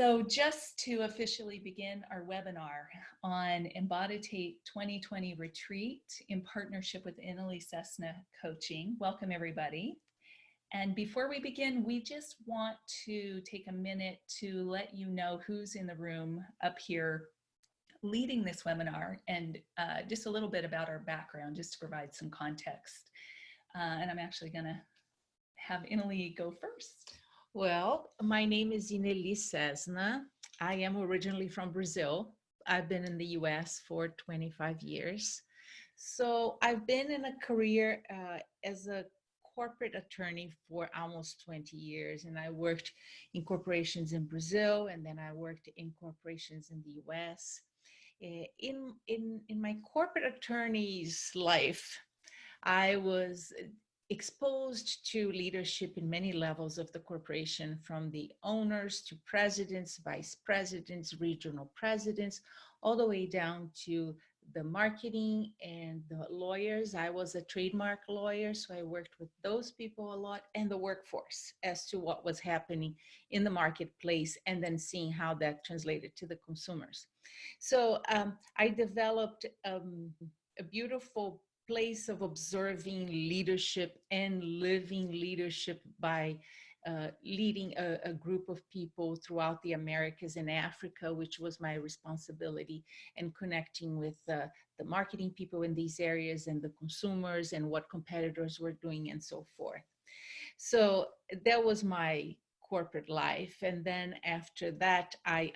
So just to officially begin our webinar on Emboditate 2020 retreat in partnership with Inely Cesna Coaching. Welcome everybody. And before we begin, we just want to take a minute to let you know who's in the room up here leading this webinar, and just a little bit about our background, just to provide some context. And I'm actually gonna have Inely go first. Well, my name is Inely Cesna. I am originally from Brazil. I've been in the US for 25 years. So I've been in a career as a corporate attorney for almost 20 years. And I worked in corporations in Brazil, and then I worked in corporations in the US. In my corporate attorney's life, I was exposed to leadership in many levels of the corporation, from the owners to presidents, vice presidents, regional presidents, all the way down to the marketing and the lawyers. I was a trademark lawyer, so I worked with those people a lot, and the workforce as to what was happening in the marketplace, and then seeing how that translated to the consumers. So I developed a beautiful place of observing leadership and living leadership by leading a group of people throughout the Americas and Africa, which was my responsibility, and connecting with the marketing people in these areas and the consumers and what competitors were doing and so forth. So that was my corporate life. And then after that, I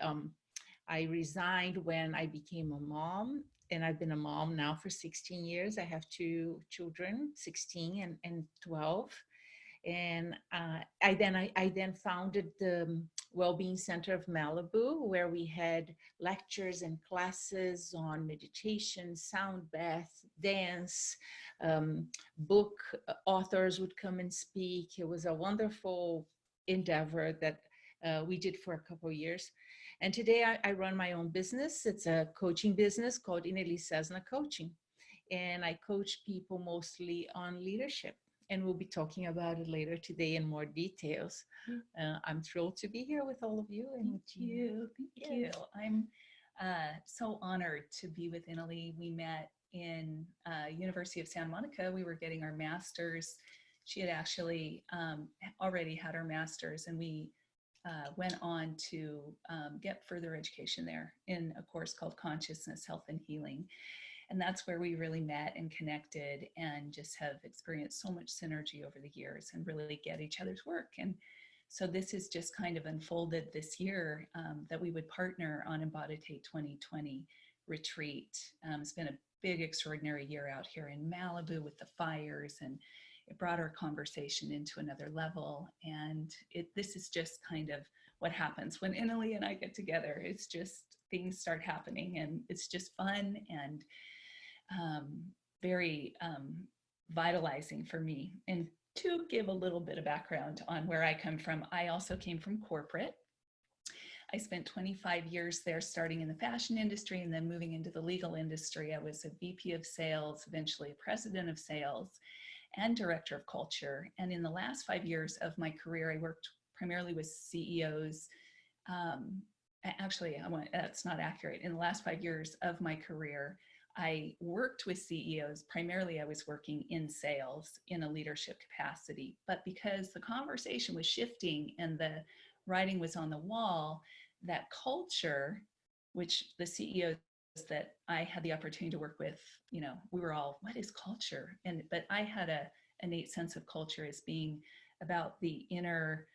resigned when I became a mom. And I've been a mom now for 16 years. I have two children, 16 and 12. And I then founded the Wellbeing Center of Malibu, where we had lectures and classes on meditation, sound bath, dance, book authors would come and speak. It was a wonderful endeavor that we did for a couple of years. And today I run my own business. It's a coaching business called Inely Cesna Coaching. And I coach people mostly on leadership. And we'll be talking about it later today in more details. I'm thrilled to be here with all of you. And Thank you. I'm so honored to be with Inely. We met in University of Santa Monica. We were getting our master's. She had actually already had her master's, and we went on to get further education there in a course called Consciousness, Health, and Healing. And that's where we really met and connected, and just have experienced so much synergy over the years and really get each other's work. And so this has just kind of unfolded this year, that we would partner on Emboditate 2020 retreat. It's been a big, extraordinary year out here in Malibu with the fires, and it brought our conversation into another level. And this is just kind of what happens when Inely and I get together. It's just, things start happening, and it's just fun and very vitalizing for me. And to give a little bit of background on where I come from, I also came from corporate. I spent 25 years there, starting in the fashion industry and then moving into the legal industry. I was a VP of sales, eventually a president of sales, and director of culture. And in the last 5 years of my career, I worked primarily with CEOs. Actually, that's not accurate. In the last 5 years of my career, I worked with CEOs. Primarily, I was working in sales in a leadership capacity. But because the conversation was shifting and the writing was on the wall, that culture, which the CEOs that I had the opportunity to work with, you know, we were all, what is culture? But I had a innate sense of culture as being about the inner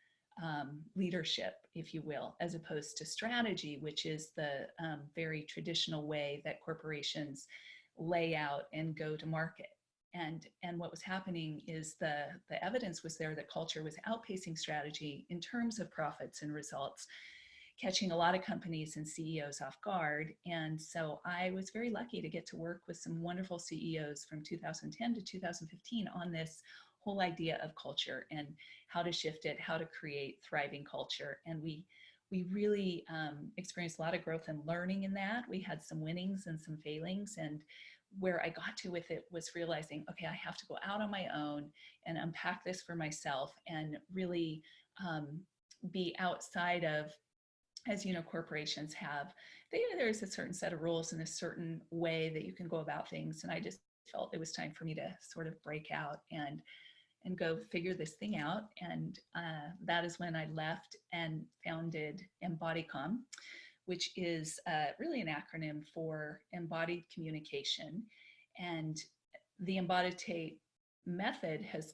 leadership, if you will, as opposed to strategy, which is the very traditional way that corporations lay out and go to market. And what was happening is the evidence was there that culture was outpacing strategy in terms of profits and results, catching a lot of companies and CEOs off guard. And so I was very lucky to get to work with some wonderful CEOs from 2010 to 2015 on this whole idea of culture and how to shift it, how to create thriving culture. And we really experienced a lot of growth and learning in that. We had some winnings and some failings. And where I got to with it was realizing, okay, I have to go out on my own and unpack this for myself and really be outside of as you know, corporations have, there's a certain set of rules and a certain way that you can go about things. And I just felt it was time for me to sort of break out and go figure this thing out. And that is when I left and founded Embodicom, which is really an acronym for embodied communication. And the Emboditate method has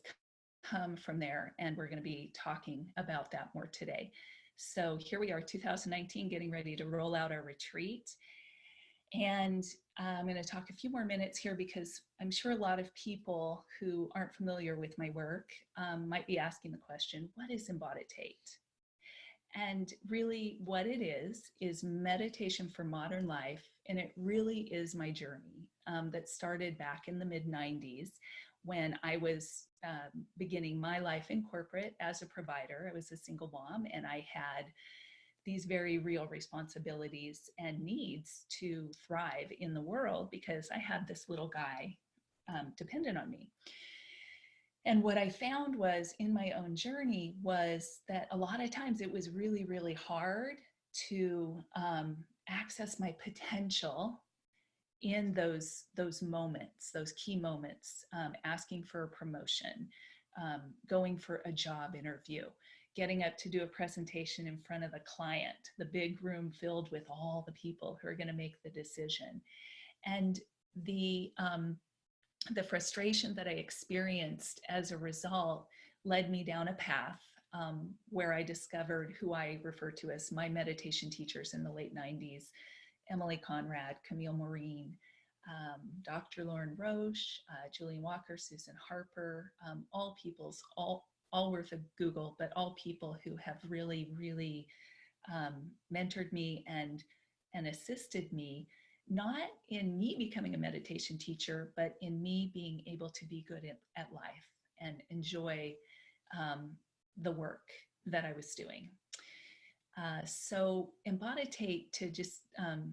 come from there, and we're going to be talking about that more today. So here we are, 2019, getting ready to roll out our retreat. And I'm going to talk a few more minutes here because I'm sure a lot of people who aren't familiar with my work might be asking the question, what is Emboditate? And really what it is meditation for modern life. And it really is my journey that started back in the mid-90s when I was beginning my life in corporate as a provider. I was a single mom, and I had these very real responsibilities and needs to thrive in the world because I had this little guy dependent on me. And what I found was in my own journey was that a lot of times it was really, really hard to access my potential in those moments, those key moments, asking for a promotion, going for a job interview, getting up to do a presentation in front of a client, the big room filled with all the people who are going to make the decision. And the frustration that I experienced as a result led me down a path where I discovered who I refer to as my meditation teachers in the late 90s, Emily Conrad, Camille Maureen, Dr. Lauren Roche, Julian Walker, Susan Harper, all people's, all worth a Google, but all people who have really, really mentored me and assisted me, not in me becoming a meditation teacher, but in me being able to be good at life and enjoy the work that I was doing. So Emboditate, to just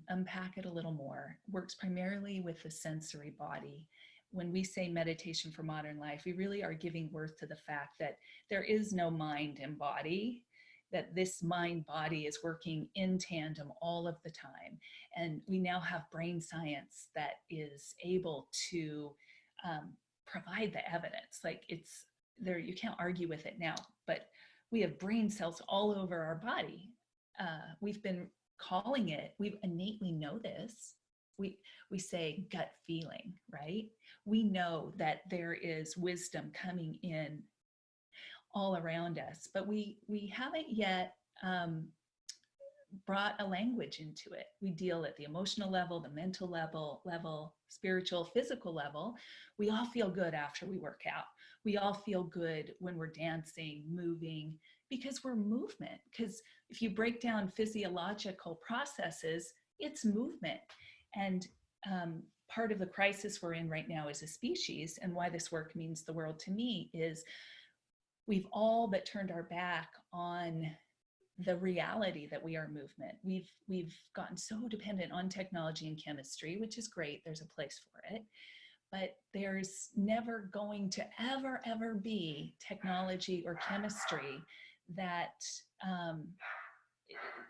unpack it a little more, works primarily with the sensory body. When we say meditation for modern life, we really are giving worth to the fact that there is no mind and body, that this mind body is working in tandem all of the time. And we now have brain science that is able to provide the evidence. Like, it's there, you can't argue with it now, but we have brain cells all over our body. We've been calling it, we innately know this. We say gut feeling, right? We know that there is wisdom coming in all around us, but we haven't yet brought a language into it. We deal at the emotional level, the mental level, spiritual, physical level. We all feel good after we work out. We all feel good when we're dancing, moving, because we're movement. Because if you break down physiological processes, it's movement. And part of the crisis we're in right now as a species, and why this work means the world to me, is we've all but turned our back on the reality that we are movement. We've gotten so dependent on technology and chemistry, which is great. There's a place for it. But there's never going to ever be technology or chemistry that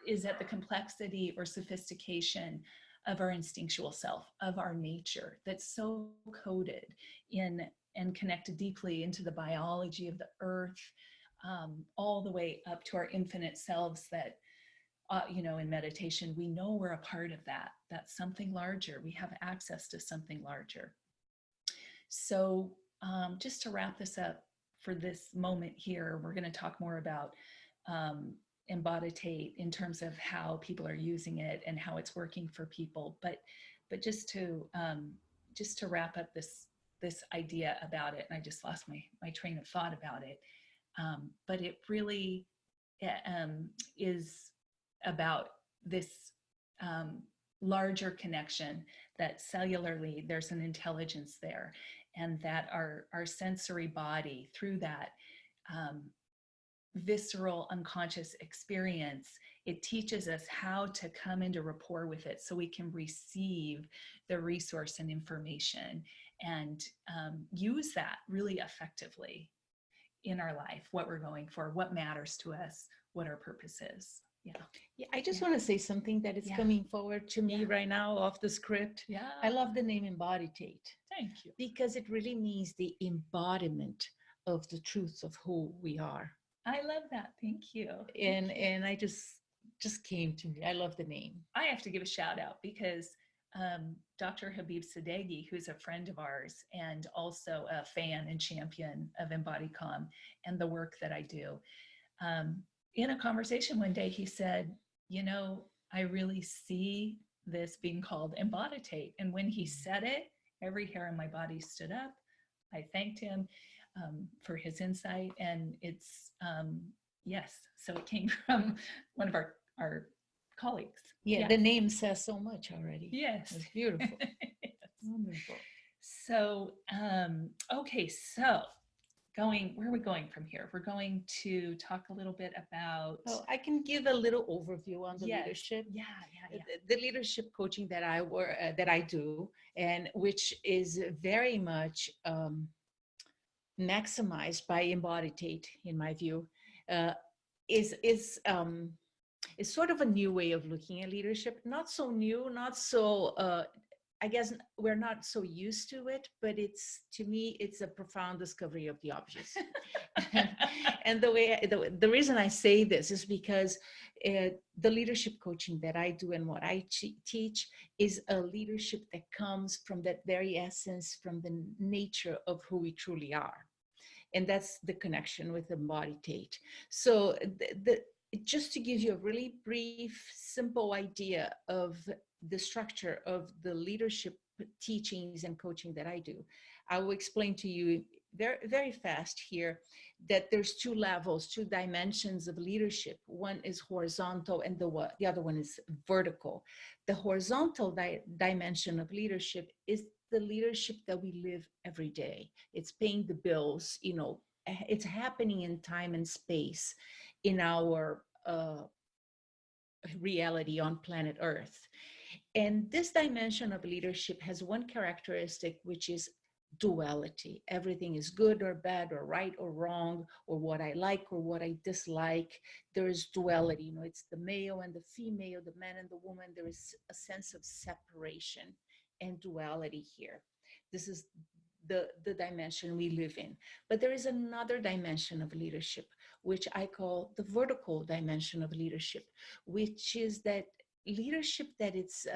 is at the complexity or sophistication of our instinctual self, of our nature, that's so coded in and connected deeply into the biology of the earth, all the way up to our infinite selves that, in meditation, we know we're a part of that. That's something larger. We have access to something larger. So just to wrap this up for this moment here, we're going to talk more about Emboditate in terms of how people are using it and how it's working for people. But just to wrap up this idea about it, and I just lost my train of thought about it. But it really is about this larger connection, that cellularly there's an intelligence there, and that our sensory body, through that visceral unconscious experience, it teaches us how to come into rapport with it so we can receive the resource and information and use that really effectively in our life, what we're going for, what matters to us, what our purpose is. Yeah. Yeah, I just want to say something that is coming forward to me right now off the script. Yeah. I love the name Emboditate. Thank you. Because it really means the embodiment of the truth of who we are. I love that. Thank you. And I just came to me. I love the name. I have to give a shout out because Dr. Habib Sadeghi, who's a friend of ours and also a fan and champion of Embodicom and the work that I do, in a conversation one day, he said, you know, I really see this being called Emboditate. And when he said it, every hair on my body stood up. I thanked him for his insight. And it's, yes, so it came from one of our colleagues. Yeah, the name says so much already. Yes. It's beautiful. Yes. Wonderful. So, okay, so where are we going from here? We're going to talk a little bit about. Oh, I can give a little overview on the leadership. Yeah. The leadership coaching that I do, and which is very much maximized by Emboditate, in my view, is sort of a new way of looking at leadership. Not so new, not so. I guess we're not so used to it, but to me, it's a profound discovery of the obvious. And the reason I say this is because the leadership coaching that I do and what I teach is a leadership that comes from that very essence, from the nature of who we truly are. And that's the connection with Emboditate. So just to give you a really brief, simple idea of the structure of the leadership teachings and coaching that I do, I will explain to you very, very fast here that there's two levels, two dimensions of leadership. One is horizontal and the other one is vertical. The horizontal dimension of leadership is the leadership that we live every day. It's paying the bills, it's happening in time and space in our reality on planet Earth. And this dimension of leadership has one characteristic, which is duality. Everything is good or bad or right or wrong, or what I like or what I dislike. There is duality. It's the male and the female, the man and the woman. There is a sense of separation and duality here. This is the dimension we live in. But there is another dimension of leadership, which I call the vertical dimension of leadership, which is that leadership that it's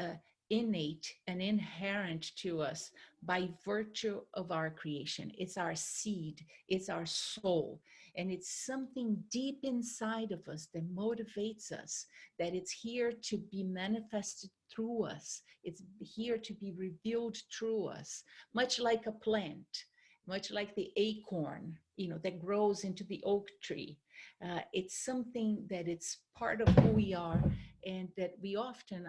innate and inherent to us by virtue of our creation. It's our seed, it's our soul, and it's something deep inside of us that motivates us, that it's here to be manifested through us. It's here to be revealed through us, much like a plant, much like the acorn, that grows into the oak tree. It's something that it's part of who we are, and that we often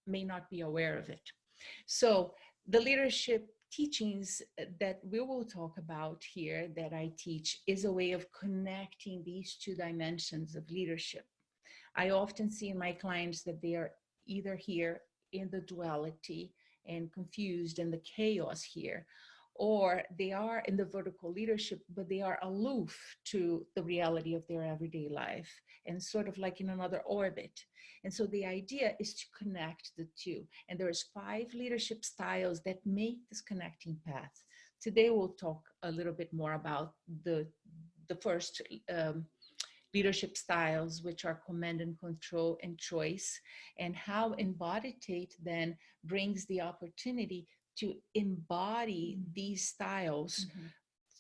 may not be aware of it. So the leadership teachings that we will talk about here that I teach is a way of connecting these two dimensions of leadership. I often see in my clients that they are either here in the duality and confused in the chaos here, or they are in the vertical leadership, but they are aloof to the reality of their everyday life and sort of like in another orbit. And so the idea is to connect the two. And there's 5 leadership styles that make this connecting path. Today, we'll talk a little bit more about the first leadership styles, which are command and control and choice, and how Emboditate then brings the opportunity to embody these styles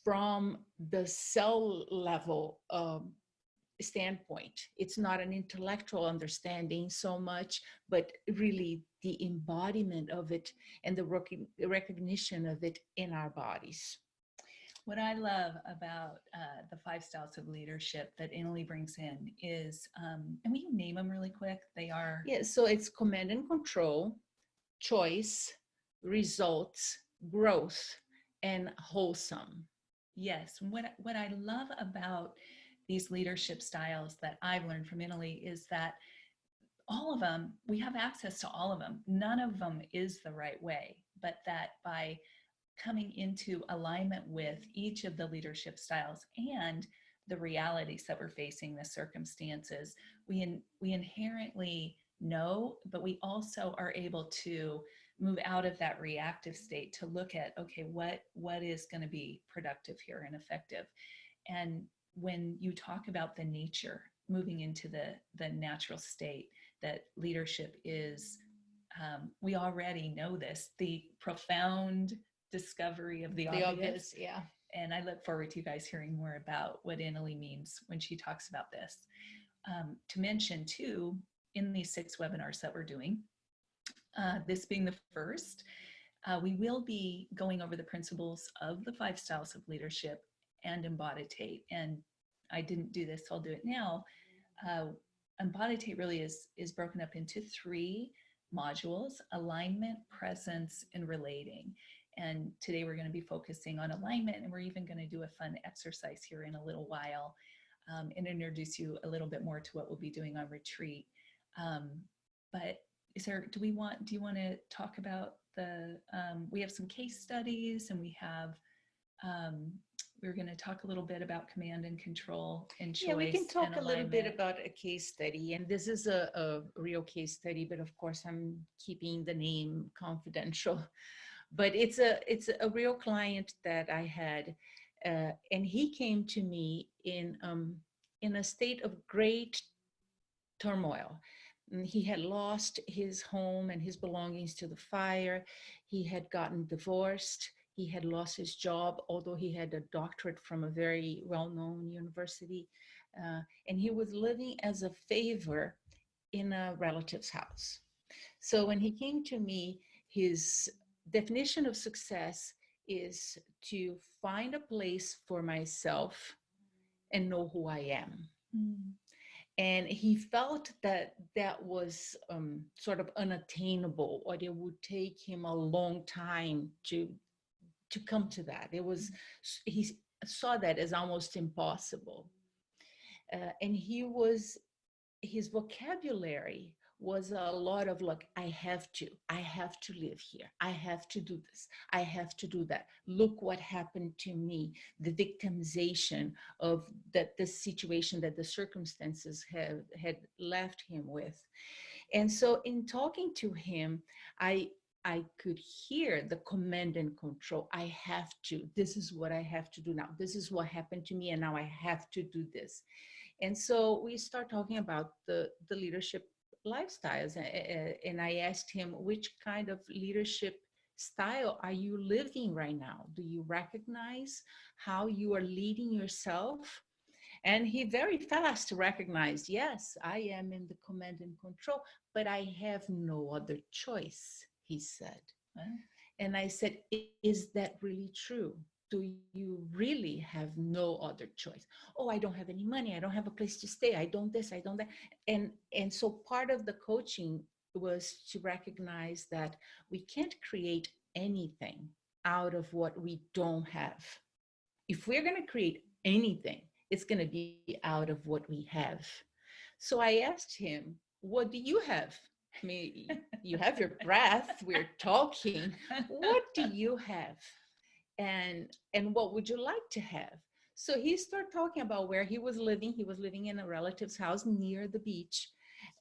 from the cell level standpoint. It's not an intellectual understanding so much, but really the embodiment of it and the recognition of it in our bodies. What I love about the 5 styles of leadership that Inely brings in is, and will you name them really quick? They are... Yeah, so it's command and control, choice, results, growth, and wholesome. Yes. What I love about these leadership styles that I've learned from Inely is that all of them, we have access to all of them. None of them is the right way, but that by coming into alignment with each of the leadership styles and the realities that we're facing, the circumstances, we inherently know, but we also are able to move out of that reactive state to look at, okay, what is going to be productive here and effective. And when you talk about the nature, moving into the natural state, that leadership is, we already know this, the profound discovery of the obvious. Yeah. And I look forward to you guys hearing more about what Inely means when she talks about this. To mention too, in these 6 webinars that we're doing, this being the first, we will be going over the principles of the 5 styles of leadership and Emboditate. And I didn't do this, so I'll do it now. Emboditate really is broken up into 3 modules: alignment, presence, and relating. And today we're going to be focusing on alignment, and we're even going to do a fun exercise here in a little while, and introduce you a little bit more to what we'll be doing on retreat. But do you want to talk about we have some case studies, and we're going to talk a little bit about command and control and choice. Yeah, we can talk and a little bit alignment. about a case study, and this is a real case study, but of course I'm keeping the name confidential. But it's a real client that I had, and he came to me in a state of great turmoil. He had lost his home and his belongings to the fire. He had gotten divorced. He had lost his job, although he had a doctorate from a very well-known university. And he was living as a favor in a relative's house. So when he came to me, his definition of success is to find a place for myself and know who I am. Mm. And he felt that was sort of unattainable, or it would take him a long time to come to that. He saw that as almost impossible. And his vocabulary was a lot of like, I have to live here. I have to do this. I have to do that. Look what happened to me. The victimization of the situation that the circumstances had left him with. And so in talking to him, I could hear the command and control. I have to. This is what I have to do now. This is what happened to me, and now I have to do this. And so we start talking about the leadership lifestyles. And I asked him, which kind of leadership style are you living right now? Do you recognize how you are leading yourself? And he very fast recognized, yes, I am in the command and control, but I have no other choice, he said. And I said, is that really true? Do you really have no other choice? Oh, I don't have any money. I don't have a place to stay. I don't this, I don't that. And so part of the coaching was to recognize that we can't create anything out of what we don't have. If we're going to create anything, it's going to be out of what we have. So I asked him, what do you have? I mean, you have your breath, we're talking. What do you have? And what would you like to have? So he started talking about where he was living. He was living in a relative's house near the beach,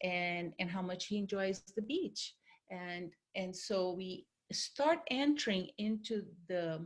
and how much he enjoys the beach. And so we start entering into the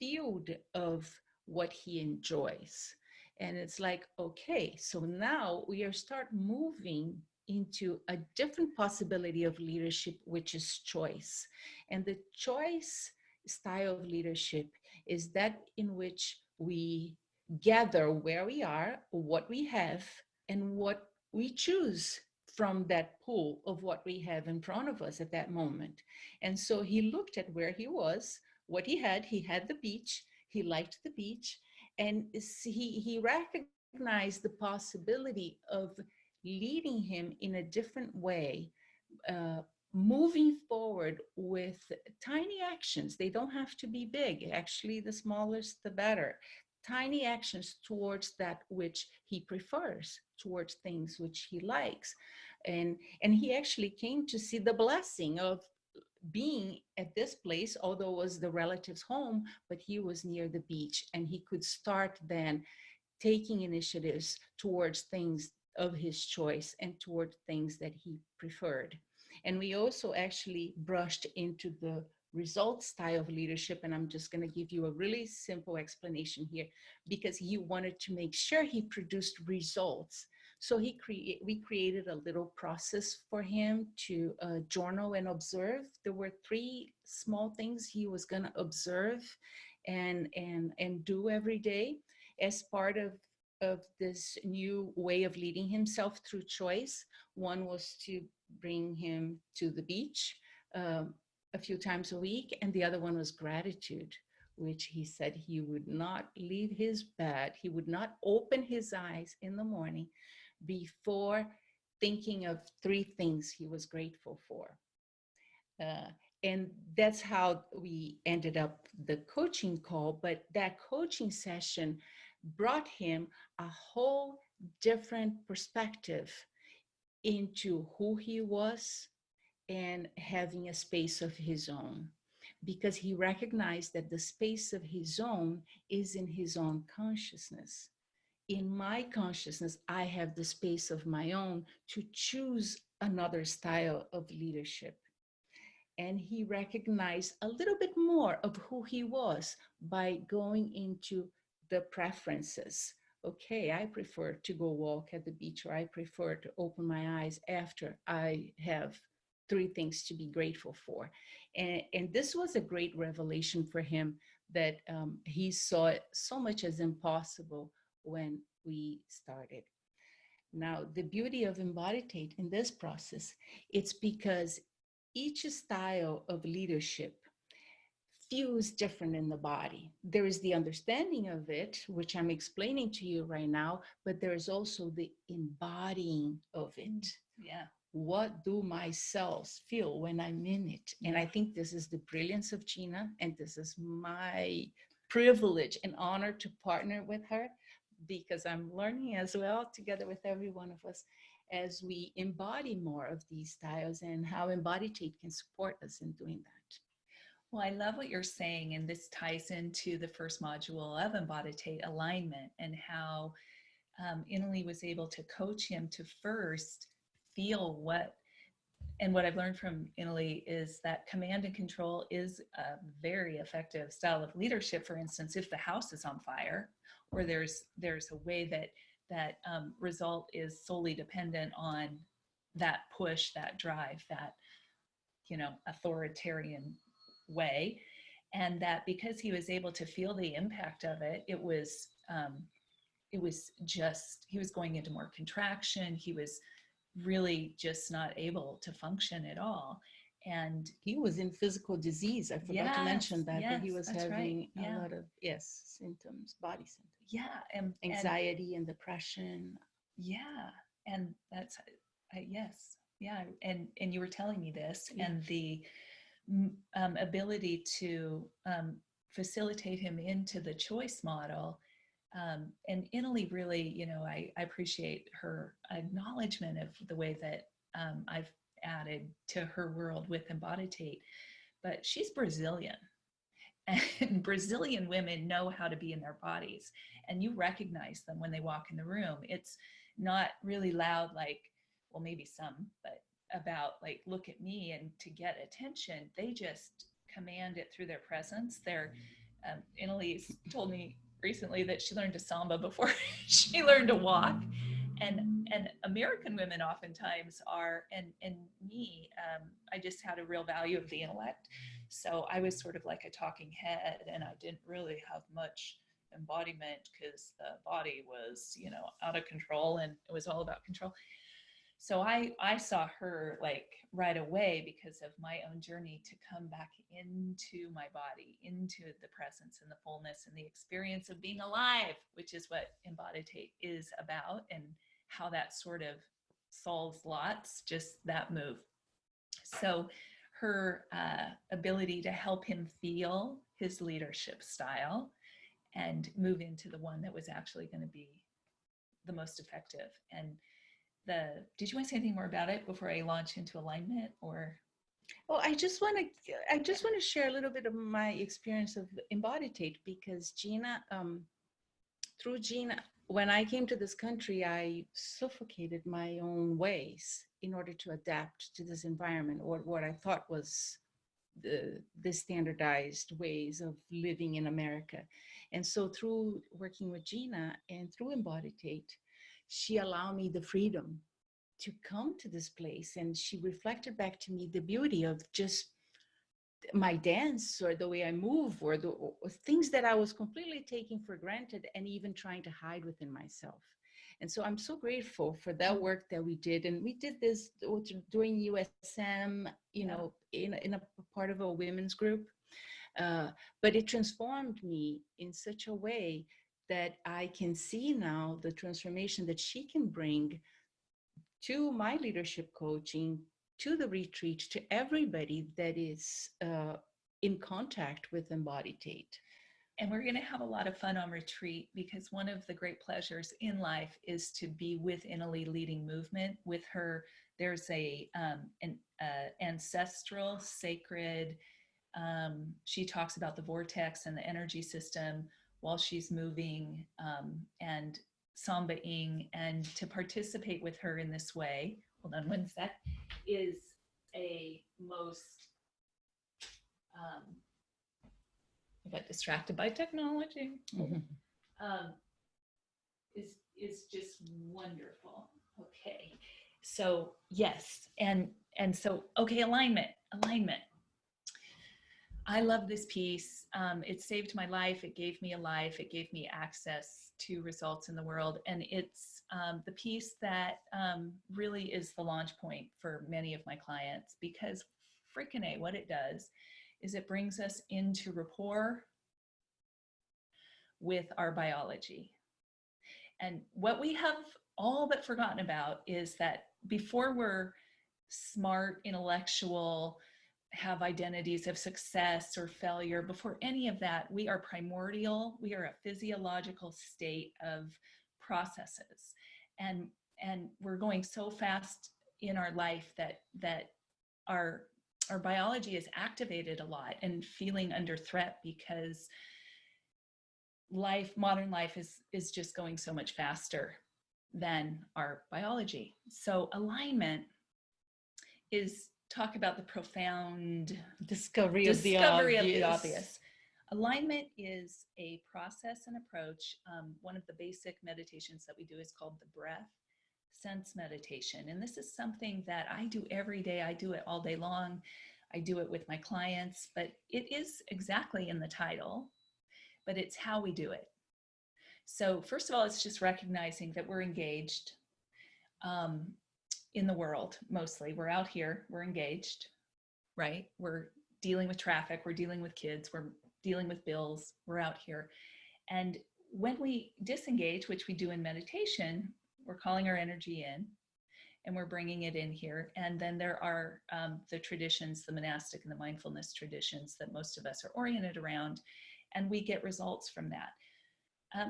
field of what he enjoys. And it's like, okay, so now we are start moving into a different possibility of leadership, which is choice. And the choice style of leadership is that in which we gather where we are, what we have, and what we choose from that pool of what we have in front of us at that moment. And so he looked at where he was, what he had the beach, he liked the beach, and he recognized the possibility of leading him in a different way, moving forward with tiny actions. They don't have to be big. Actually, the smallest, the better. Tiny actions towards that which he prefers, towards things which he likes. And he actually came to see the blessing of being at this place, although it was the relative's home, but he was near the beach, and he could start then taking initiatives towards things of his choice and toward things that he preferred. And we also actually brushed into the result style of leadership. And I'm just going to give you a really simple explanation here, because he wanted to make sure he produced results. So we created a little process for him to journal and observe. There were 3 small things he was going to observe and do every day as part of this new way of leading himself through choice. One was to bring him to the beach a few times a week, and the other one was gratitude, which he said he would not leave his bed, he would not open his eyes in the morning before thinking of 3 things he was grateful for. And that's how we ended up the coaching call. But that coaching session brought him a whole different perspective into who he was and having a space of his own, because he recognized that the space of his own is in his own consciousness. In my consciousness, I have the space of my own to choose another style of leadership. And he recognized a little bit more of who he was by going into the preferences. Okay, I prefer to go walk at the beach, or I prefer to open my eyes after I have 3 things to be grateful for. And this was a great revelation for him, that he saw it so much as impossible when we started. Now, the beauty of Emboditate in this process, it's because each style of leadership feels different in the body. There is the understanding of it, which I'm explaining to you right now, but there is also the embodying of it. Yeah. What do my cells feel when I'm in it? And I think this is the brilliance of Gina, and this is my privilege and honor to partner with her, because I'm learning as well, together with every one of us, as we embody more of these styles, and how Emboditate can support us in doing that. Well, I love what you're saying, and this ties into the first module of Emboditate, alignment, and how Inely was able to coach him to first feel what I've learned from Inely is that command and control is a very effective style of leadership. For instance, if the house is on fire, or there's a way that result is solely dependent on that push, that drive, that authoritarian way, and that because he was able to feel the impact of it, it was just, he was going into more contraction. He was really just not able to function at all. And he was in physical disease. I forgot to mention that, but he was having a lot of symptoms, body symptoms. Yeah, and anxiety and depression. Yeah, and that's yes, yeah. And you were telling me this, and the ability to facilitate him into the choice model. And Inely really, I appreciate her acknowledgement of the way that I've added to her world with Emboditate. But she's Brazilian, and Brazilian women know how to be in their bodies, and you recognize them when they walk in the room. It's not really loud, like, well, maybe some, but about like, look at me, and to get attention, they just command it through their presence. Inely's told me recently that she learned to samba before she learned to walk, and American women oftentimes are, and me, I just had a real value of the intellect, so I was sort of like a talking head, and I didn't really have much embodiment because the body was out of control, and it was all about control. So I saw her like right away, because of my own journey, to come back into my body, into the presence and the fullness and the experience of being alive, which is what Emboditate is about, and how that sort of solves lots, just that move. So her ability to help him feel his leadership style and move into the one that was actually going to be the most effective. And did you want to say anything more about it before I launch into alignment? Or well, I just want to share a little bit of my experience of Emboditate, because Gina, through Gina, when I came to this country, I suffocated my own ways in order to adapt to this environment, or what I thought was the standardized ways of living in America. And so through working with Gina and through Emboditate, she allowed me the freedom to come to this place. And she reflected back to me the beauty of just my dance or the way I move or the or things that I was completely taking for granted and even trying to hide within myself. And so I'm so grateful for that work that we did. And we did this during USM, you know, in a part of a women's group. But it transformed me in such a way that I can see now the transformation that she can bring to my leadership coaching, to the retreat, to everybody that is in contact with Emboditate. And we're going to have a lot of fun on retreat, because one of the great pleasures in life is to be with Inely leading movement with her. There's an ancestral, sacred, she talks about the vortex and the energy system while she's moving and sambaing, and to participate with her in this way, hold on one sec, is a most, I got distracted by technology, is just wonderful. Okay, so yes, and so, okay, alignment. I love this piece. It saved my life. It gave me a life. It gave me access to results in the world. And it's the piece that really is the launch point for many of my clients, because freaking A, what it does is it brings us into rapport with our biology. And what we have all but forgotten about is that before we're smart, intellectual, have identities of success or failure, before any of that, we are primordial. We are a physiological state of processes. And we're going so fast in our life that our biology is activated a lot and feeling under threat, because modern life is just going so much faster than our biology. So alignment is talk about the profound discovery of the obvious. Alignment is a process and approach. One of the basic meditations that we do is called the breath sense meditation. And this is something that I do every day. I do it all day long. I do it with my clients, but it is exactly in the title, but it's how we do it. So first of all, it's just recognizing that we're engaged in the world. Mostly we're out here, we're engaged, right? We're dealing with traffic, we're dealing with kids, we're dealing with bills, we're out here. And when we disengage, which we do in meditation, we're calling our energy in and we're bringing it in here. And then there are the traditions, the monastic and the mindfulness traditions that most of us are oriented around, and we get results from that.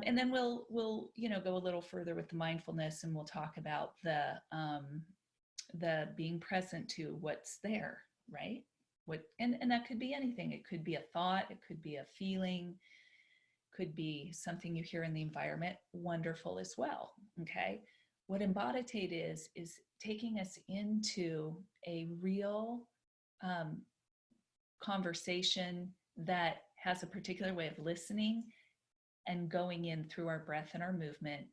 And then we'll go a little further with the mindfulness, and we'll talk about the being present to what's there, right? And that could be anything. It could be a thought, it could be a feeling, could be something you hear in the environment, wonderful as well, okay? What Emboditate is taking us into a real conversation that has a particular way of listening and going in through our breath and our movement.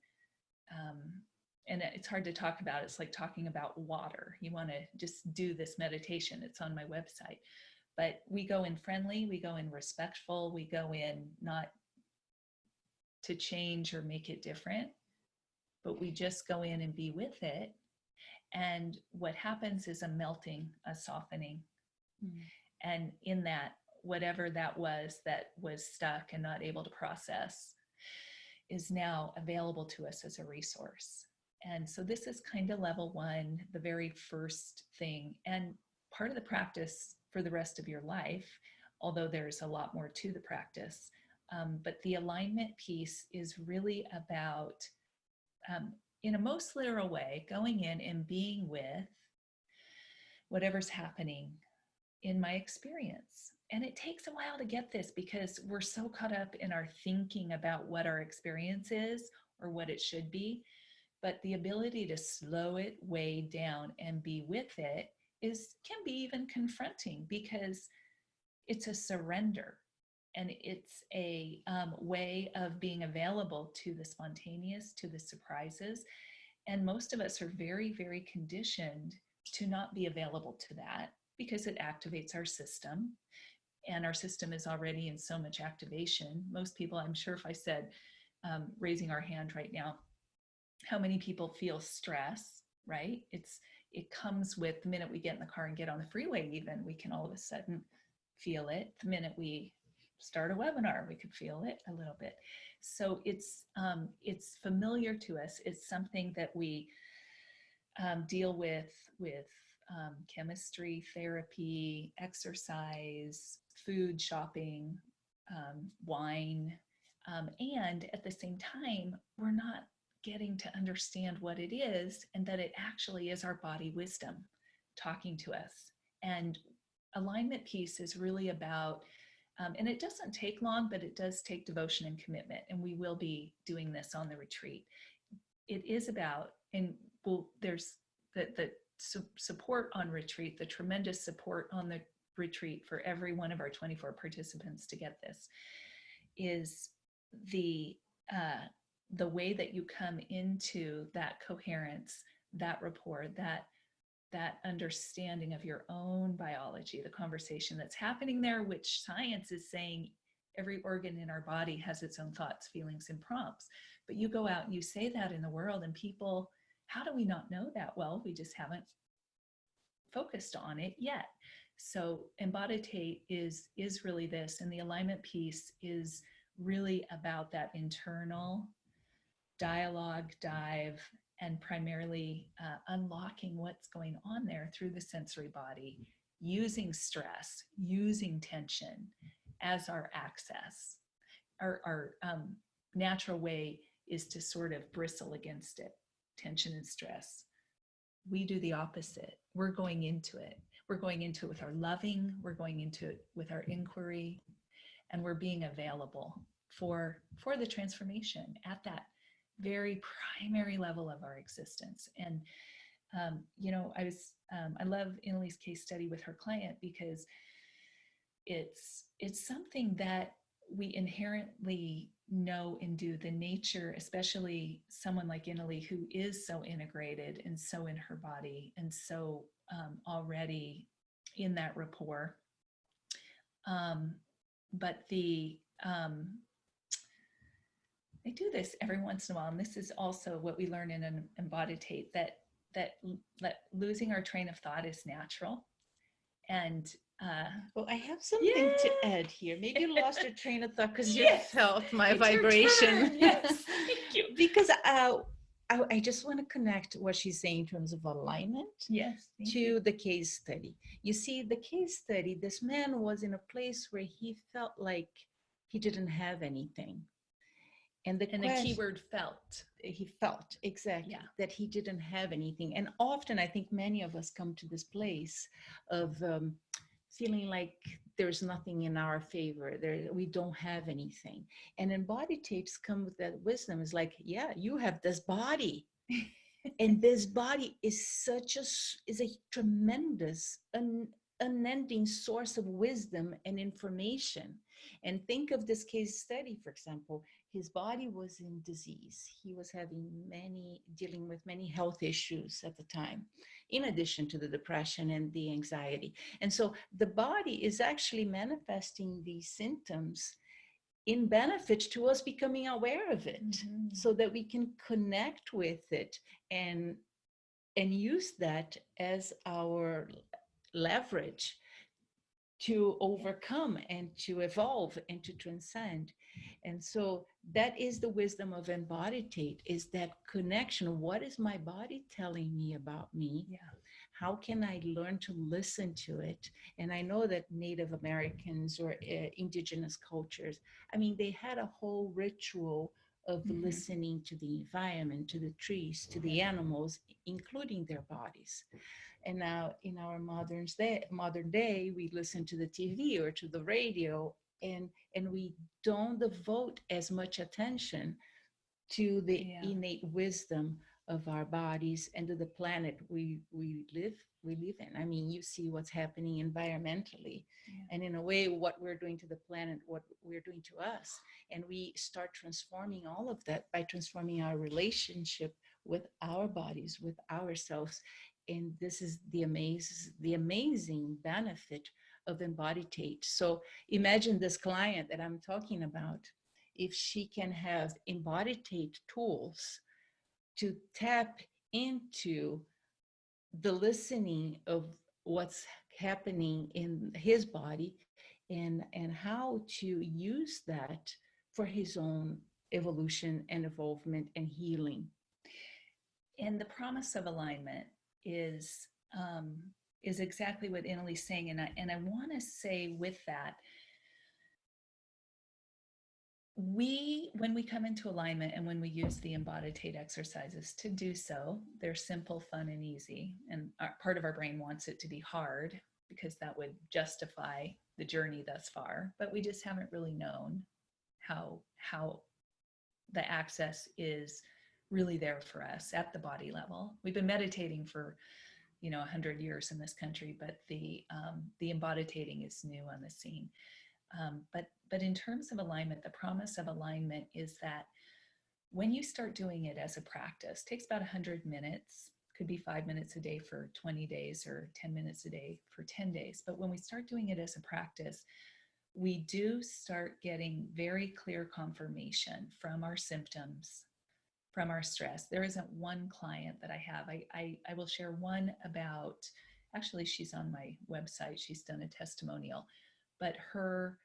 And it's hard to talk about. It's like talking about water. You want to just do this meditation. It's on my website. But we go in friendly, we go in respectful, we go in not to change or make it different, but we just go in and be with it. And what happens is a melting, a softening. Mm-hmm. And in that, whatever that was stuck and not able to process is now available to us as a resource. And so this is kind of level one, the very first thing, and part of the practice for the rest of your life, although there's a lot more to the practice. But the alignment piece is really about, in a most literal way, going in and being with whatever's happening in my experience. And it takes a while to get this because we're so caught up in our thinking about what our experience is, or what it should be. But the ability to slow it way down and be with it can be even confronting, because it's a surrender, and it's a way of being available to the spontaneous, to the surprises. And most of us are very, very conditioned to not be available to that, because it activates our system, and our system is already in so much activation. Most people, I'm sure if I said, raising our hand right now, how many people feel stress, right? It comes with the minute we get in the car and get on the freeway, even, we can all of a sudden feel it. The minute we start a webinar, we could feel it a little bit. So it's familiar to us. It's something that we deal with chemistry, therapy, exercise, food, shopping, wine. And at the same time, we're not getting to understand what it is, and that it actually is our body wisdom talking to us. And alignment piece is really about, and it doesn't take long, but it does take devotion and commitment. And we will be doing this on the retreat. It is about, and there's the support on retreat, the tremendous support on the retreat for every one of our 24 participants to get this, is the way that you come into that coherence, that rapport, that understanding of your own biology, the conversation that's happening there, which science is saying every organ in our body has its own thoughts, feelings, and prompts. But you go out and you say that in the world, and people, how do we not know that? Well, we just haven't focused on it yet. So Emboditate is really this, and the alignment piece is really about that internal dialogue, dive, and primarily unlocking what's going on there through the sensory body, using stress, using tension as our access. Our natural way is to sort of bristle against it, tension and stress. We do the opposite. We're going into it. We're going into it with our loving, we're going into it with our inquiry, and we're being available for the transformation at that very primary level of our existence. And I love Inely's case study with her client, because it's something that we inherently know and do. The nature, especially someone like Inely, who is so integrated and so in her body and so already in that rapport. But I do this every once in a while, and this is also what we learn in an Emboditate, that losing our train of thought is natural. And well, I have something to add here. Maybe you lost your train of thought because you Yes, felt my it's vibration. Yes, thank you. Because I just want to connect what she's saying in terms of alignment to the case study. You see, the case study, this man was in a place where he felt like he didn't have anything. And the keyword felt. He felt, exactly, that he didn't have anything. And often I think many of us come to this place of feeling like there's nothing in our favor. We don't have anything. And Emboditates come with that wisdom. It's like, yeah, you have this body. And this body is a tremendous, unending source of wisdom and information. And think of this case study, for example. His body was in disease. He was dealing with many health issues at the time, in addition to the depression and the anxiety. And so the body is actually manifesting these symptoms in benefit to us becoming aware of it, so that we can connect with it and use that as our leverage to overcome and to evolve and to transcend. And so that is the wisdom of Emboditate, is that connection. What is my body telling me about me? Yeah. How can I learn to listen to it? And I know that Native Americans or indigenous cultures, I mean, they had a whole ritual of listening to the environment, to the trees, to the animals, including their bodies. And now in our modern day, we listen to the TV or to the radio, and we don't devote as much attention to the Yeah. innate wisdom of our bodies and to the planet we live in. I mean, you see what's happening environmentally, Yeah. and in a way, what we're doing to the planet, what we're doing to us, and we start transforming all of that by transforming our relationship with our bodies, with ourselves. And this is the amazing benefit of Emboditate. So imagine this client that I'm talking about, if she can have Emboditate tools to tap into the listening of what's happening in his body, and how to use that for his own evolution and evolvement and healing. And the promise of alignment is exactly what Inely's saying. And I want to say with that, when we come into alignment and when we use the Emboditate exercises to do so, they're simple, fun, and easy. And part of our brain wants it to be hard because that would justify the journey thus far. But we just haven't really known how the access is really there for us at the body level. We've been meditating for 100 years in this country, but the emboditating is new on the scene. But in terms of alignment, the promise of alignment is that when you start doing it as a practice, it takes about 100 minutes, could be 5 minutes a day for 20 days or 10 minutes a day for 10 days. But when we start doing it as a practice, we do start getting very clear confirmation from our symptoms, from our stress. There isn't one client that I have. I will share one about, actually, she's on my website. She's done a testimonial, but her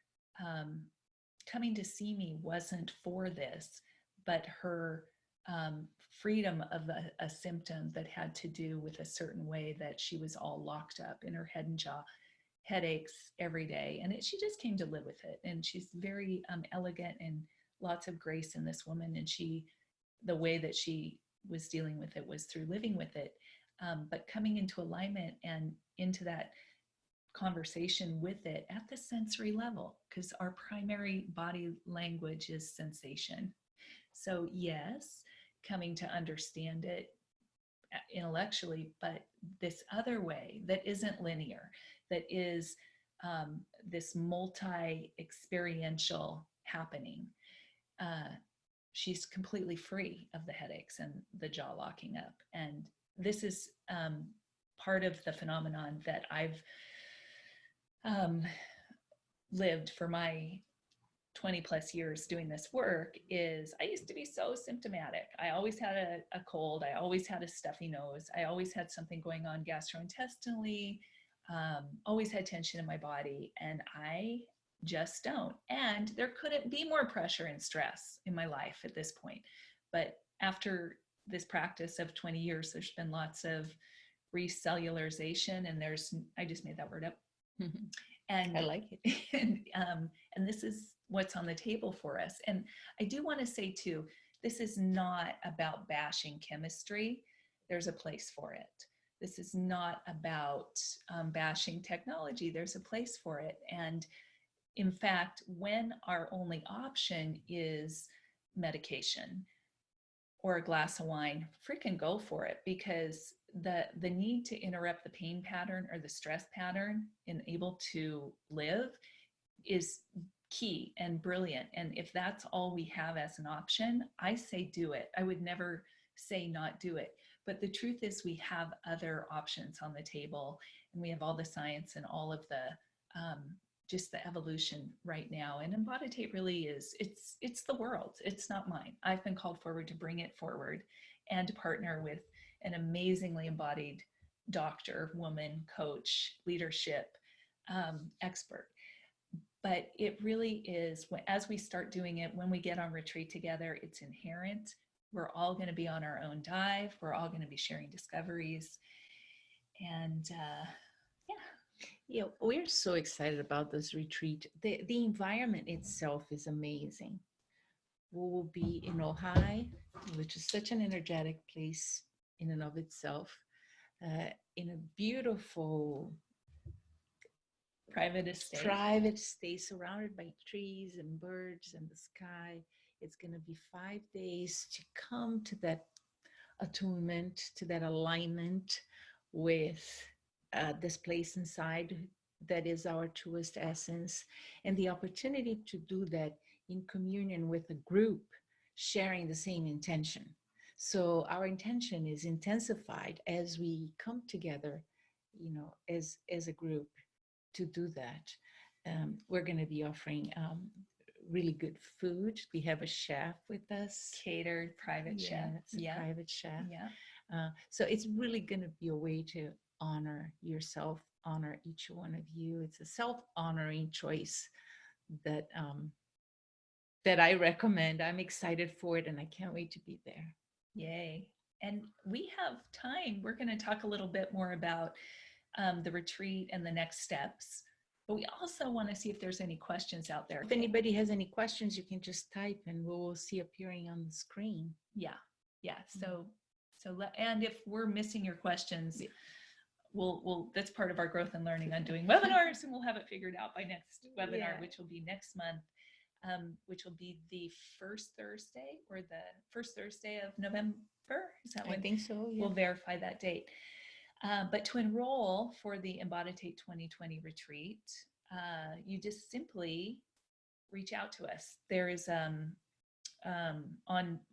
coming to see me wasn't for this, but her freedom of a symptom that had to do with a certain way that she was all locked up in her head and jaw, headaches every day. And she just came to live with it. And she's very elegant and lots of grace in this woman. And the way that she was dealing with it was through living with it. But coming into alignment and into that conversation with it at the sensory level, because our primary body language is sensation. So yes, coming to understand it intellectually, but this other way that isn't linear, that is this multi-experiential happening. She's completely free of the headaches and the jaw locking up. And this is part of the phenomenon that I've lived for my 20 plus years doing this work. Is I used to be so symptomatic. I always had a cold. I always had a stuffy nose. I always had something going on gastrointestinally, always had tension in my body, and I just don't. And there couldn't be more pressure and stress in my life at this point. But after this practice of 20 years, there's been lots of recellularization, and I just made that word up. And I like it. And this is what's on the table for us. And I do want to say too, this is not about bashing chemistry. There's a place for it. This is not about bashing technology. There's a place for it. And in fact, when our only option is medication or a glass of wine, freaking go for it, because the need to interrupt the pain pattern or the stress pattern and able to live is key and brilliant. And if that's all we have as an option, I say do it. I would never say not do it. But the truth is we have other options on the table, and we have all the science and all of the just the evolution right now. And Emboditate really is, it's the world. It's not mine. I've been called forward to bring it forward and to partner with an amazingly embodied doctor, woman, coach, leadership expert. But it really is, as we start doing it, when we get on retreat together, it's inherent. We're all going to be on our own dive. We're all going to be sharing discoveries. And yeah, we're so excited about this retreat. The environment itself is amazing. We will be in Ojai, which is such an energetic place in and of itself, in a beautiful private estate surrounded by trees and birds and the sky. It's going to be 5 days to come to that attunement, to that alignment with this place inside that is our truest essence, and the opportunity to do that in communion with a group sharing the same intention. So our intention is intensified as we come together, as a group to do that. We're going to be offering really good food. We have a chef with us. Catered private chef. It's a private chef. Yeah. So it's really going to be a way to honor yourself, honor each one of you. It's a self-honoring choice that that I recommend. I'm excited for it, and I can't wait to be there. Yay. And we have time. We're going to talk a little bit more about the retreat and the next steps. But we also want to see if there's any questions out there. If anybody has any questions, you can just type and we will see appearing on the screen. Yeah. So and if we're missing your questions, we'll that's part of our growth and learning on doing webinars, and we'll have it figured out by next webinar, which will be next month, which will be the first Thursday of November. Is that when? I think so. Yeah. We'll verify that date. But to enroll for the Emboditate 2020 retreat, you just simply reach out to us. There is on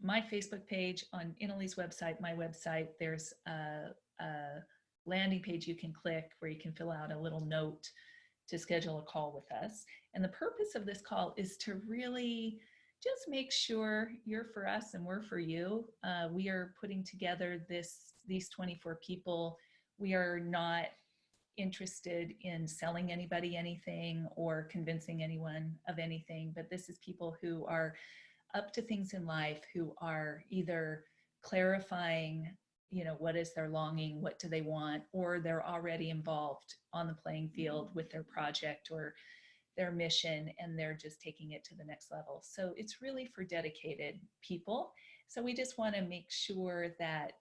my Facebook page, on Inely's website, my website, there's a landing page you can click where you can fill out a little note to schedule a call with us. And the purpose of this call is to really just make sure you're for us and we're for you. We are putting together these 24 people. We are not interested in selling anybody anything or convincing anyone of anything, but this is people who are up to things in life, who are either clarifying, what is their longing, what do they want, or they're already involved on the playing field with their project or their mission, and they're just taking it to the next level. So it's really for dedicated people. So we just want to make sure that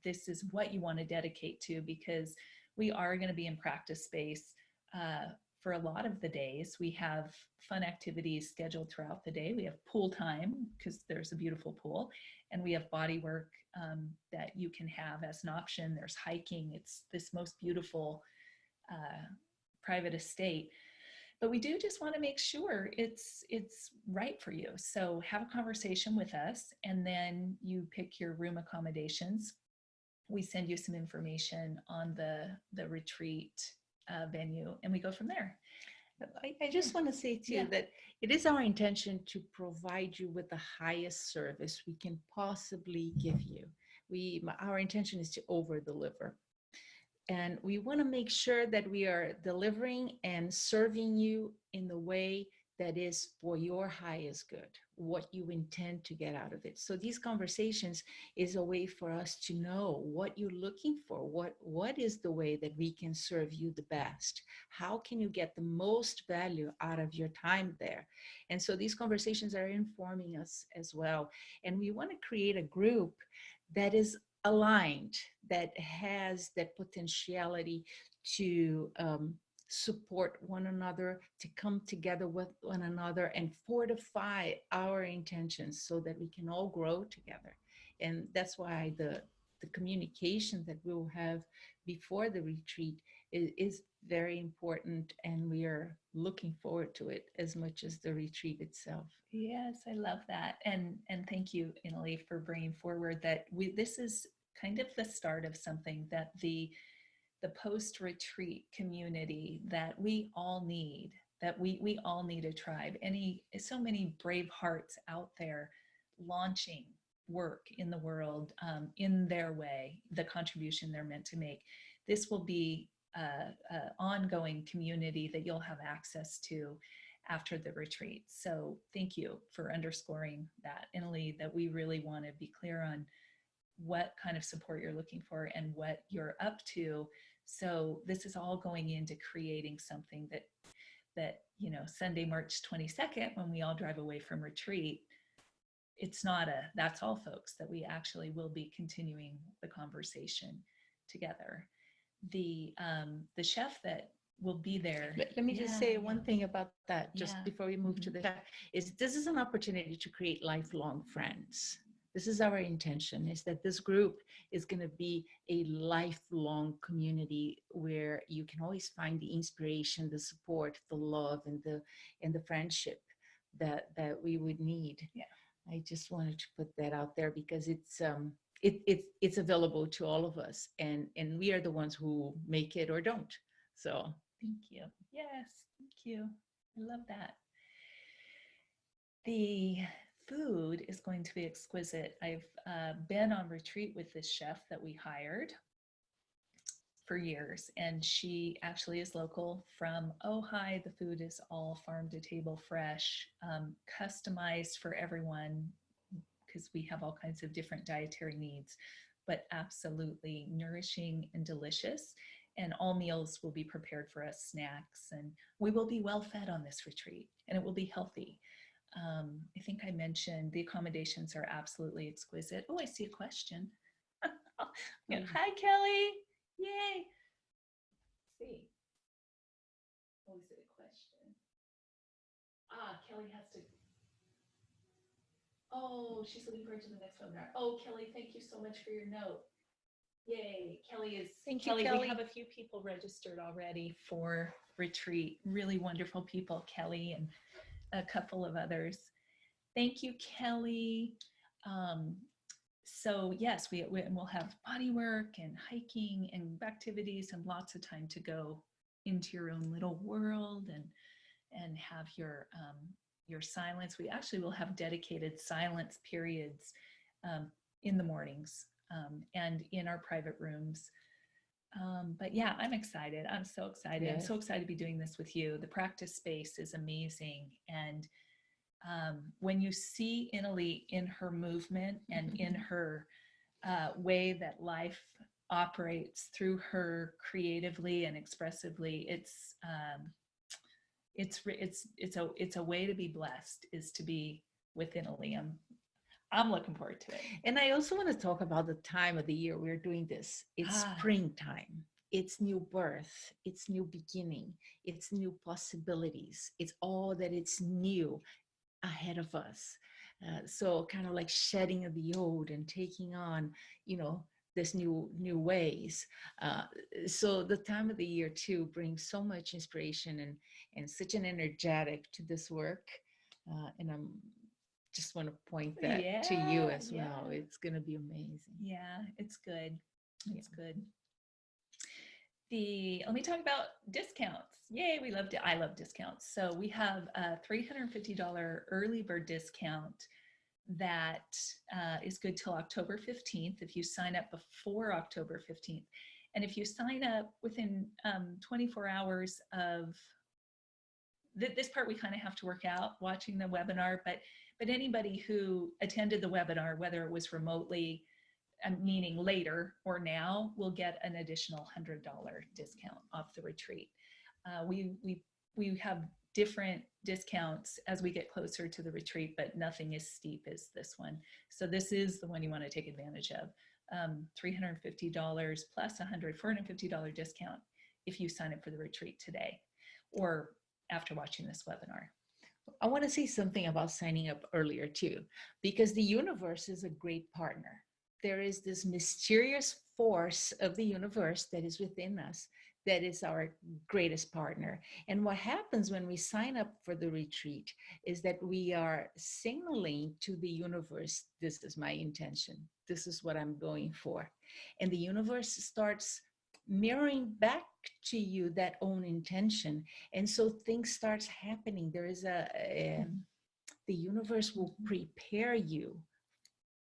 this is what you want to dedicate to, because we are going to be in practice space for a lot of the days. We have fun activities scheduled throughout the day. We have pool time because there's a beautiful pool, and we have body work that you can have as an option. There's hiking. It's this most beautiful private estate. But we do just want to make sure it's right for you. So have a conversation with us, and then you pick your room accommodations. We send you some information on the retreat venue, and we go from there. I just want to say too that it is our intention to provide you with the highest service we can possibly give you. Our intention is to over deliver. And we want to make sure that we are delivering and serving you in the way that is for your highest good, what you intend to get out of it. So these conversations is a way for us to know what you're looking for, what is the way that we can serve you the best? How can you get the most value out of your time there? And so these conversations are informing us as well. And we want to create a group that is aligned, that has that potentiality to support one another, to come together with one another and fortify our intentions so that we can all grow together. And that's why the communication that we'll have before the retreat is very important, and we are looking forward to it as much as the retreat itself. Yes, I love that. And thank you, Inely, for bringing forward that this is kind of the start of something that the post-retreat community that we all need, that we all need a tribe. So many brave hearts out there launching work in the world in their way, the contribution they're meant to make. This will be an ongoing community that you'll have access to after the retreat. So thank you for underscoring that, Inely, that we really want to be clear on what kind of support you're looking for and what you're up to. So this is all going into creating something that Sunday, March 22nd, when we all drive away from retreat, it's not that's all, folks, that we actually will be continuing the conversation together. The chef that will be there. Let me just say one thing about that, just Yeah. before we move to the chat, is this is an opportunity to create lifelong friends. This is our intention, is that this group is going to be a lifelong community where you can always find the inspiration, the support, the love, and the friendship that we would need. Yeah. I just wanted to put that out there because it's available to all of us, and we are the ones who make it or don't. So thank you. Yes, thank you. I love that. The food is going to be exquisite. I've been on retreat with this chef that we hired for years, and she actually is local from Ojai. The food is all farm to table fresh, customized for everyone because we have all kinds of different dietary needs, but absolutely nourishing and delicious. And all meals will be prepared for us, snacks, and we will be well fed on this retreat, and it will be healthy. I think I mentioned the accommodations are absolutely exquisite. Oh, I see a question. Hi, Kelly. Yay. Let's see. Oh, is it a question? Kelly has to. Oh, she's looking forward to the next webinar. Oh, Kelly, thank you so much for your note. Yay. Thank you, Kelly. We have a few people registered already for retreat. Really wonderful people, Kelly and a couple of others. Thank you, Kelly. So yes, we'll have body work and hiking and activities and lots of time to go into your own little world and have your silence. We actually will have dedicated silence periods in the mornings and in our private rooms. But yeah, I'm excited. I'm so excited. Yes. I'm so excited to be doing this with you. The practice space is amazing. And when you see Inely in her movement and in her way that life operates through her creatively and expressively, it's a way to be blessed, is to be with Inely. I'm looking forward to it. And I also want to talk about the time of the year we're doing this. It's springtime. It's new birth. It's new beginning. It's new possibilities. It's all that it's new ahead of us. So kind of like shedding of the old and taking on, this new ways. So the time of the year too brings so much inspiration and such an energetic to this work. And I'm just want to point that to you as well. It's going to be amazing. Yeah, it's good. It's good. Let me talk about discounts. Yay, I love discounts. So we have a $350 early bird discount that is good till October 15th if you sign up before October 15th. And if you sign up within 24 hours of this part, we kind of have to work out watching the webinar, but anybody who attended the webinar, whether it was remotely, meaning later or now, will get an additional $100 discount off the retreat. We have different discounts as we get closer to the retreat, but nothing as steep as this one. So this is the one you want to take advantage of. $350 plus $450 discount if you sign up for the retreat today or after watching this webinar. I want to say something about signing up earlier too, because the universe is a great partner. There is this mysterious force of the universe that is within us that is our greatest partner. And what happens when we sign up for the retreat is that we are signaling to the universe, this is my intention, this is what I'm going for. And the universe starts mirroring back to you that own intention. And so things starts happening. There is the universe will prepare you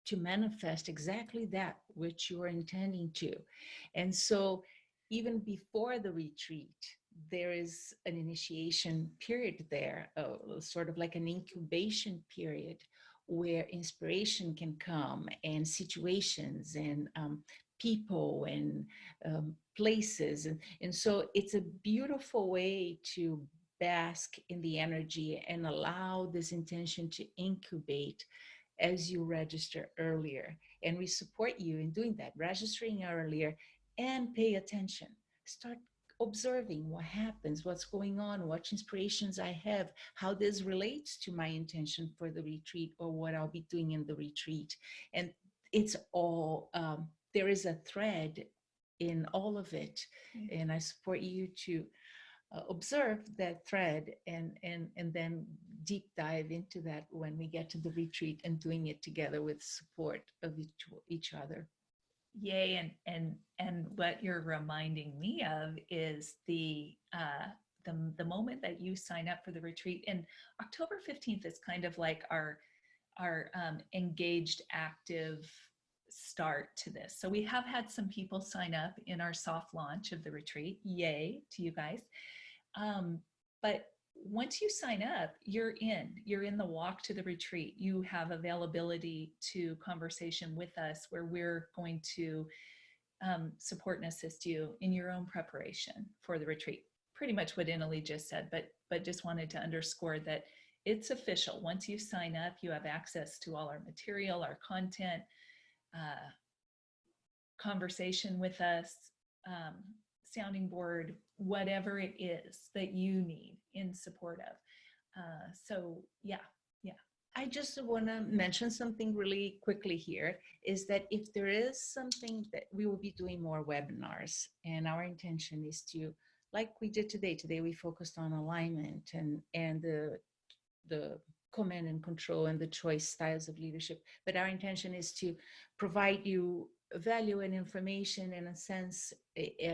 to manifest exactly that which you are intending to. And so even before the retreat, there is an initiation period there, sort of like an incubation period where inspiration can come and situations and people and places. And so it's a beautiful way to bask in the energy and allow this intention to incubate as you register earlier. And we support you in doing that, registering earlier and pay attention. Start observing what happens, what's going on, what inspirations I have, how this relates to my intention for the retreat or what I'll be doing in the retreat. And it's all, there is a thread in all of it. And I support you to observe that thread and then deep dive into that when we get to the retreat and doing it together with support of each other. Yay. And what you're reminding me of is the moment that you sign up for the retreat. And October 15th is kind of like our engaged, active start to this. So we have had some people sign up in our soft launch of the retreat. Yay to you guys. But once you sign up, you're in the walk to the retreat. You have availability to conversation with us where we're going to support and assist you in your own preparation for the retreat. Pretty much what Inely just said, but just wanted to underscore that it's official. Once you sign up, you have access to all our material, our content, conversation with us, sounding board, whatever it is that you need in support of. So yeah. I just want to mention something really quickly here, is that if there is something that we will be doing more webinars, and our intention is to, like we did today we focused on alignment and the command and control and the choice styles of leadership. But our intention is to provide you value and information in a sense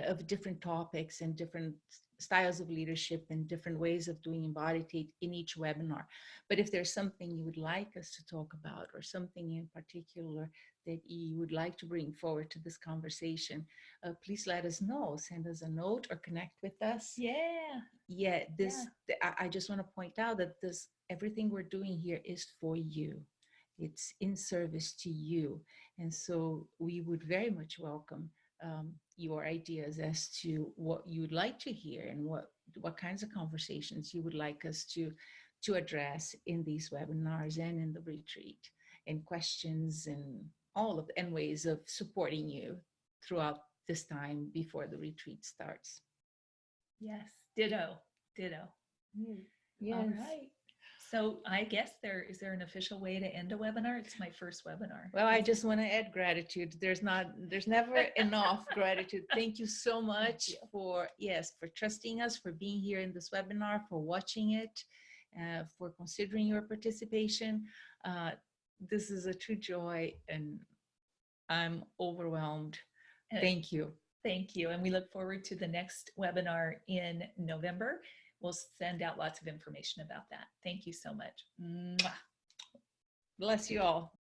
of different topics and different styles of leadership and different ways of doing Emboditate in each webinar. But if there's something you would like us to talk about or something in particular that you would like to bring forward to this conversation, please let us know. Send us a note or connect with us. I just want to point out that everything we're doing here is for you. It's in service to you. And so we would very much welcome your ideas as to what you'd like to hear and what kinds of conversations you would like us to address in these webinars and in the retreat, and questions and and ways of supporting you throughout this time before the retreat starts. Yes, ditto. Yes. All right. So I guess is there an official way to end a webinar? It's my first webinar. Well, I just want to add gratitude. There's never enough gratitude. Thank you so much for trusting us, for being here in this webinar, for watching it, for considering your participation. This is a true joy and I'm overwhelmed. Thank you. Thank you. And we look forward to the next webinar in November. We'll send out lots of information about that. Thank you so much. Mwah. Bless you all.